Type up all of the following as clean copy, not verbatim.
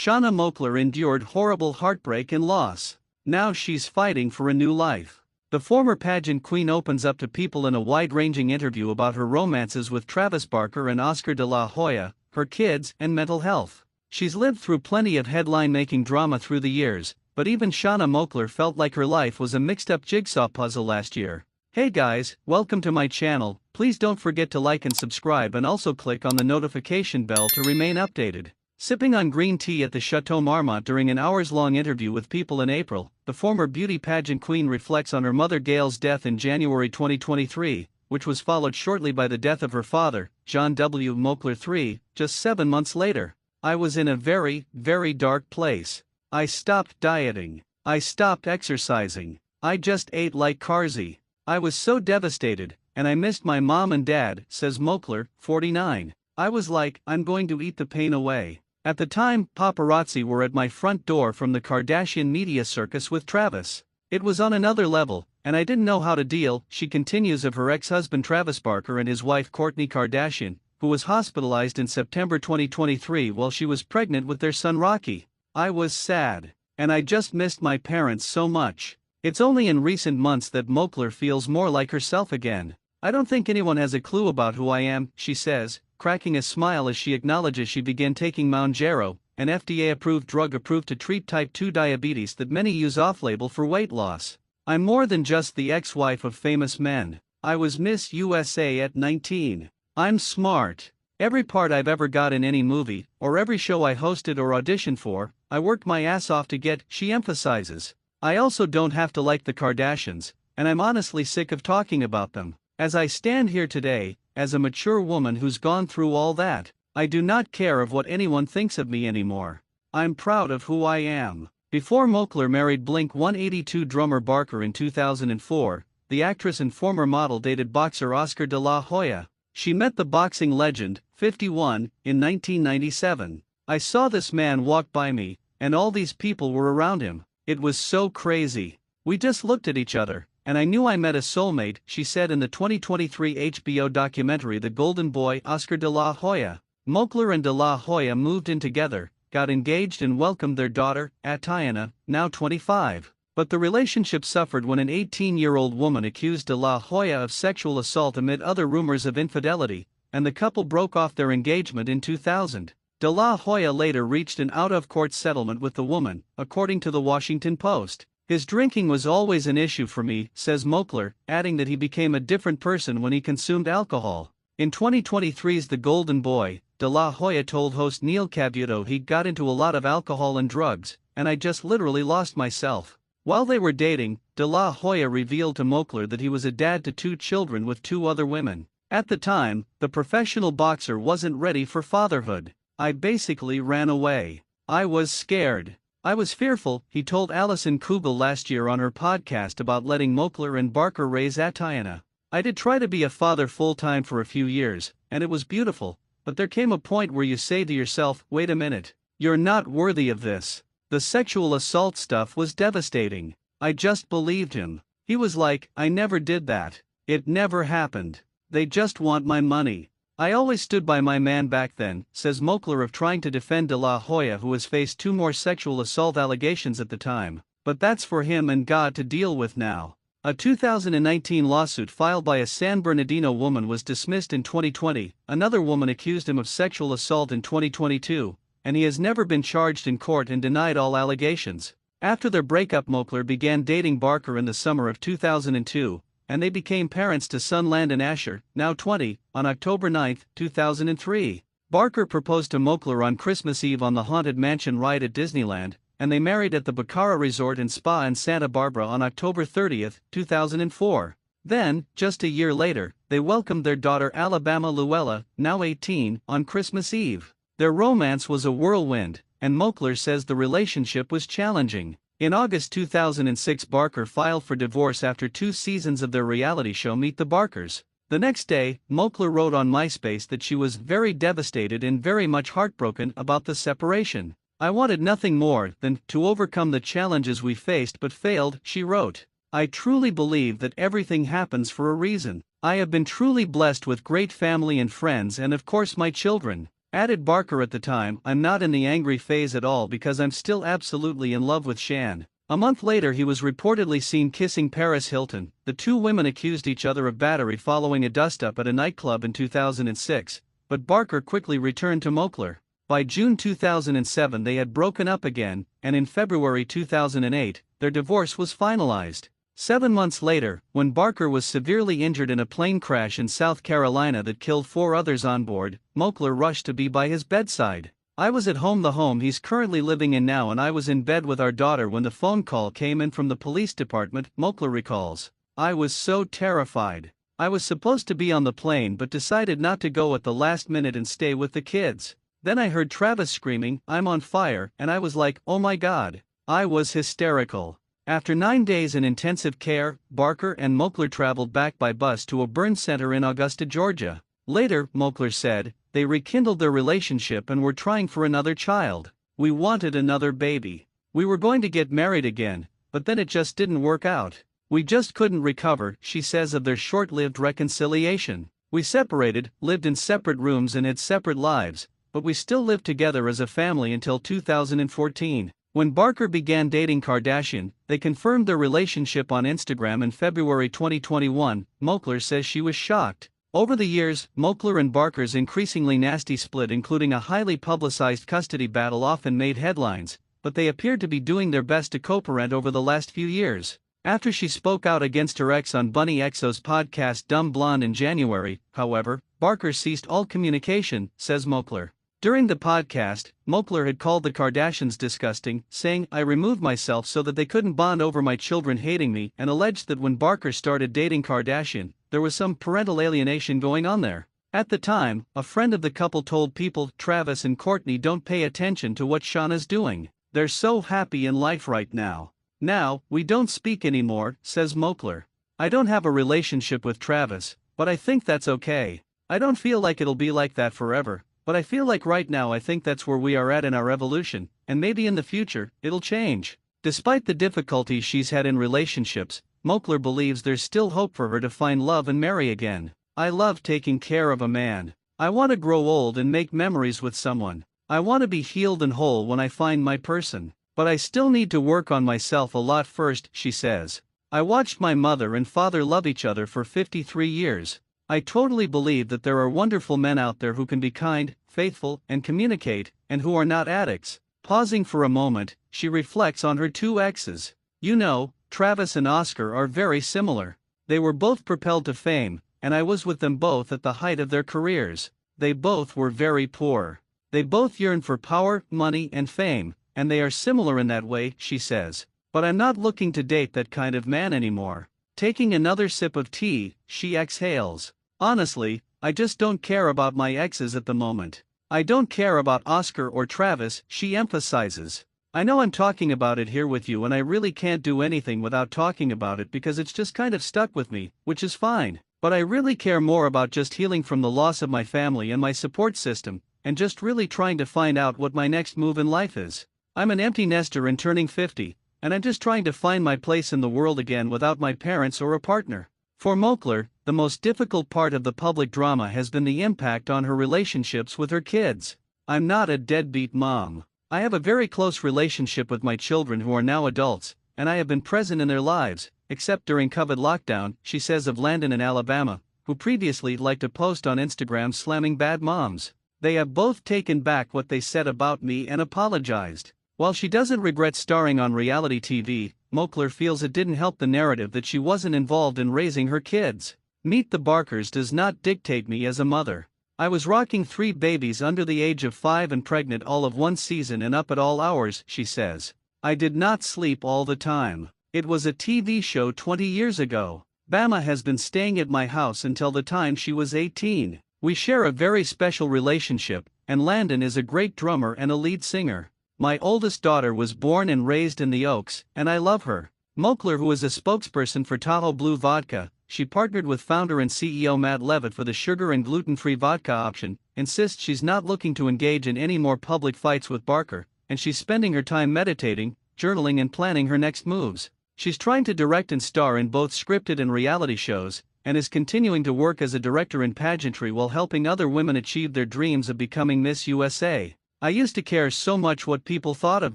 Shanna Moakler endured horrible heartbreak and loss. Now she's fighting for a new life. The former pageant queen opens up to people in a wide-ranging interview about her romances with Travis Barker and Oscar de la Hoya, her kids, and mental health. She's lived through plenty of headline-making drama through the years, but even Shanna Moakler felt like her life was a mixed-up jigsaw puzzle last year. Hey guys, welcome to my channel. Please don't forget to like and subscribe and also click on the notification bell to remain updated. Sipping on green tea at the Chateau Marmont during an hours-long interview with People in April, the former beauty pageant queen reflects on her mother Gail's death in January 2023, which was followed shortly by the death of her father, John W. Moakler III, just 7 months later. I was in a very, very dark place. I stopped dieting. I stopped exercising. I just ate like carzy. I was so devastated, and I missed my mom and dad, says Moakler, 49. I was like, I'm going to eat the pain away. At the time, paparazzi were at my front door from the Kardashian media circus with Travis. It was on another level, and I didn't know how to deal, she continues of her ex-husband Travis Barker and his wife Kourtney Kardashian, who was hospitalized in September 2023 while she was pregnant with their son Rocky. I was sad. And I just missed my parents so much. It's only in recent months that Moakler feels more like herself again. I don't think anyone has a clue about who I am, she says, cracking a smile as she acknowledges she began taking Mounjaro, an FDA-approved drug approved to treat type 2 diabetes that many use off-label for weight loss. I'm more than just the ex-wife of famous men. I was Miss USA at 19. I'm smart. Every part I've ever got in any movie, or every show I hosted or auditioned for, I worked my ass off to get, she emphasizes. I also don't have to like the Kardashians, and I'm honestly sick of talking about them. As I stand here today, as a mature woman who's gone through all that, I do not care of what anyone thinks of me anymore. I'm proud of who I am. Before Moakler married Blink-182 drummer Barker in 2004, the actress and former model dated boxer Oscar de la Hoya. She met the boxing legend, 51, in 1997. I saw this man walk by me, and all these people were around him. It was so crazy. We just looked at each other, and I knew I met a soulmate, she said in the 2023 HBO documentary The Golden Boy, Oscar de la Hoya. Moakler and de la Hoya moved in together, got engaged and welcomed their daughter, Tatiana, now 25. But the relationship suffered when an 18-year-old woman accused de la Hoya of sexual assault amid other rumors of infidelity, and the couple broke off their engagement in 2000. De la Hoya later reached an out-of-court settlement with the woman, according to the Washington Post. His drinking was always an issue for me, says Moakler, adding that he became a different person when he consumed alcohol. In 2023's The Golden Boy, de la Hoya told host Neil Cavuto he got into a lot of alcohol and drugs, and I just literally lost myself. While they were dating, de la Hoya revealed to Moakler that he was a dad to 2 children with 2 other women. At the time, the professional boxer wasn't ready for fatherhood. I basically ran away. I was scared. I was fearful, he told Alison Kugel last year on her podcast about letting Moakler and Barker raise Tatiana. I did try to be a father full-time for a few years, and it was beautiful, but there came a point where you say to yourself, wait a minute, you're not worthy of this. The sexual assault stuff was devastating. I just believed him. He was like, I never did that. It never happened. They just want my money. I always stood by my man back then, says Moakler of trying to defend de la Hoya, who has faced 2 more sexual assault allegations at the time. But that's for him and God to deal with now. A 2019 lawsuit filed by a San Bernardino woman was dismissed in 2020, another woman accused him of sexual assault in 2022, and he has never been charged in court and denied all allegations. After their breakup, Moakler began dating Barker in the summer of 2002, and they became parents to son Landon Asher, now 20, on October 9, 2003. Barker proposed to Moakler on Christmas Eve on the Haunted Mansion ride at Disneyland, and they married at the Bacara Resort and Spa in Santa Barbara on October 30, 2004. Then, just a year later, they welcomed their daughter Alabama Luella, now 18, on Christmas Eve. Their romance was a whirlwind, and Moakler says the relationship was challenging. In August 2006, Barker filed for divorce after 2 seasons of their reality show Meet the Barkers. The next day, Moakler wrote on MySpace that she was very devastated and very much heartbroken about the separation. I wanted nothing more than to overcome the challenges we faced but failed, she wrote. I truly believe that everything happens for a reason. I have been truly blessed with great family and friends and of course my children. Added Barker at the time, "I'm not in the angry phase at all because I'm still absolutely in love with Shan." A month later he was reportedly seen kissing Paris Hilton. The two women accused each other of battery following a dust-up at a nightclub in 2006, but Barker quickly returned to Moakler. By June 2007 they had broken up again, and in February 2008, their divorce was finalized. 7 months later, when Barker was severely injured in a plane crash in South Carolina that killed 4 others on board, Moakler rushed to be by his bedside. "I was at home, the home he's currently living in now, and I was in bed with our daughter when the phone call came in from the police department," Moakler recalls. "I was so terrified. I was supposed to be on the plane but decided not to go at the last minute and stay with the kids. Then I heard Travis screaming, 'I'm on fire,' and I was like, oh my God." I was hysterical. After 9 days in intensive care, Barker and Moakler traveled back by bus to a burn center in Augusta, Georgia. Later, Moakler said, they rekindled their relationship and were trying for another child. "We wanted another baby. We were going to get married again, but then it just didn't work out. We just couldn't recover," she says of their short-lived reconciliation. "We separated, lived in separate rooms and had separate lives, but we still lived together as a family until 2014. When Barker began dating Kardashian, they confirmed their relationship on Instagram in February 2021. Moakler says she was shocked. Over the years, Moakler and Barker's increasingly nasty split, including a highly publicized custody battle, often made headlines, but they appeared to be doing their best to co-parent over the last few years. After she spoke out against her ex on Bunny XO's podcast Dumb Blonde in January, however, Barker ceased all communication, says Moakler. During the podcast, Moakler had called the Kardashians disgusting, saying, "I removed myself so that they couldn't bond over my children hating me," and alleged that when Barker started dating Kardashian, there was some parental alienation going on there. At the time, a friend of the couple told People, "Travis and Kourtney don't pay attention to what Shanna's doing. They're so happy in life right now. Now, we don't speak anymore," says Moakler. "I don't have a relationship with Travis, but I think that's okay. I don't feel like it'll be like that forever. But I feel like right now I think that's where we are at in our evolution, and maybe in the future, it'll change." Despite the difficulties she's had in relationships, Moakler believes there's still hope for her to find love and marry again. "I love taking care of a man. I want to grow old and make memories with someone. I want to be healed and whole when I find my person. But I still need to work on myself a lot first," she says. "I watched my mother and father love each other for 53 years. I totally believe that there are wonderful men out there who can be kind, faithful, and communicate, and who are not addicts." Pausing for a moment, she reflects on her 2 exes. "You know, Travis and Oscar are very similar. They were both propelled to fame, and I was with them both at the height of their careers. They both were very poor. They both yearned for power, money, and fame, and they are similar in that way," she says. "But I'm not looking to date that kind of man anymore." Taking another sip of tea, she exhales. "Honestly, I just don't care about my exes at the moment. I don't care about Oscar or Travis," she emphasizes. "I know I'm talking about it here with you and I really can't do anything without talking about it because it's just kind of stuck with me, which is fine. But I really care more about just healing from the loss of my family and my support system, and just really trying to find out what my next move in life is. I'm an empty nester and turning 50, and I'm just trying to find my place in the world again without my parents or a partner." For Moakler, the most difficult part of the public drama has been the impact on her relationships with her kids. "I'm not a deadbeat mom. I have a very close relationship with my children who are now adults, and I have been present in their lives, except during COVID lockdown," she says of Landon in Alabama, who previously liked to post on Instagram slamming bad moms. "They have both taken back what they said about me and apologized." While she doesn't regret starring on reality TV, Moakler feels it didn't help the narrative that she wasn't involved in raising her kids. "Meet the Barkers does not dictate me as a mother. I was rocking 3 babies under the age of 5 and pregnant all of one season and up at all hours," she says. "I did not sleep all the time. It was a TV show 20 years ago. Bama has been staying at my house until the time she was 18. We share a very special relationship, and Landon is a great drummer and a lead singer. My oldest daughter was born and raised in the Oaks, and I love her." Moakler, who is a spokesperson for Tahoe Blue Vodka, she partnered with founder and CEO Matt Levitt for the sugar and gluten-free vodka option, insists she's not looking to engage in any more public fights with Barker, and she's spending her time meditating, journaling and planning her next moves. She's trying to direct and star in both scripted and reality shows, and is continuing to work as a director in pageantry while helping other women achieve their dreams of becoming Miss USA. I used to care so much what people thought of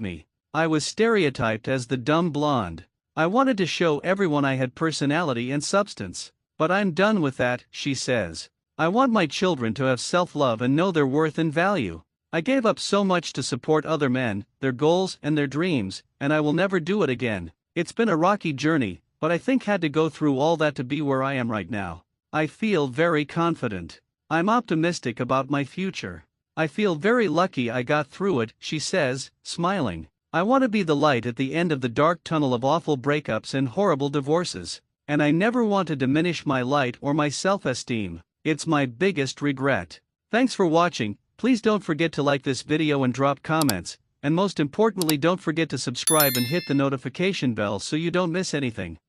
me. I was stereotyped as the dumb blonde. I wanted to show everyone I had personality and substance. But I'm done with that, she says. I want my children to have self-love and know their worth and value. I gave up so much to support other men, their goals and their dreams, and I will never do it again. It's been a rocky journey, but I think had to go through all that to be where I am right now. I feel very confident. I'm optimistic about my future. I feel very lucky I got through it, she says, smiling. I want to be the light at the end of the dark tunnel of awful breakups and horrible divorces. And I never want to diminish my light or my self-esteem. It's my biggest regret. Thanks for watching. Please don't forget to like this video and drop comments. And most importantly, don't forget to subscribe and hit the notification bell so you don't miss anything.